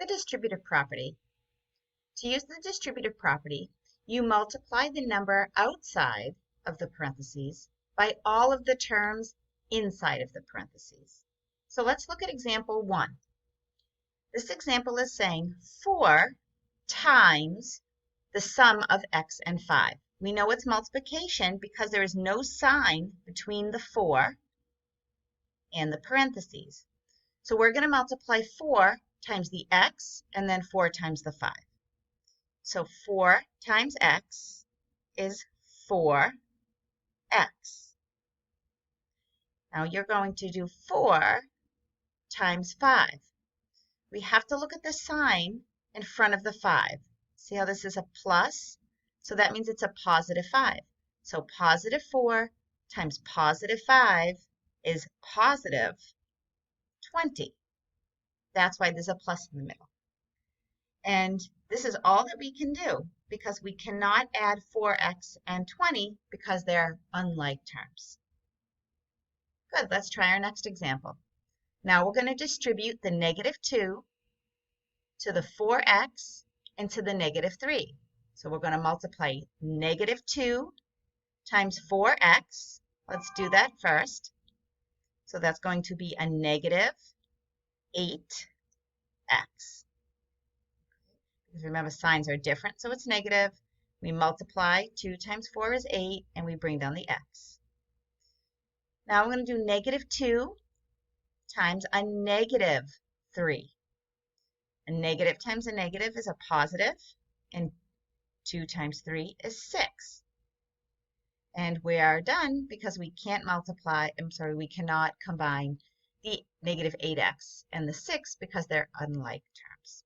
the distributive property. To use the distributive property, you multiply the number outside of the parentheses by all of the terms inside of the parentheses. So let's look at example 1. This example is saying 4 times the sum of x and 5. We know it's multiplication because there is no sign between the 4 and the parentheses. So we're going to multiply 4 times the x and then 4 times the 5. So 4 times x is 4x. Now you're going to do 4 times 5. We have to look at the sign in front of the 5. See how this is a plus? So that means it's a positive 5. So positive 4 times positive 5 is positive 20. That's why there's a plus in the middle. And this is all that we can do because we cannot add 4x and 20 because they're unlike terms. Good, let's try our next example. Now we're going to distribute the negative 2 to the 4x and to the negative 3. So we're going to multiply negative 2 times 4x. Let's do that first. So that's going to be a negative 8x. Because remember, signs are different, so it's negative. We multiply 2 times 4 is 8, and we bring down the x. Now we're going to do negative 2 times a negative 3. A negative times a negative is a positive, and 2 times 3 is 6. And we are done because we can't we cannot combine the negative 8x and the 6 because they're unlike terms.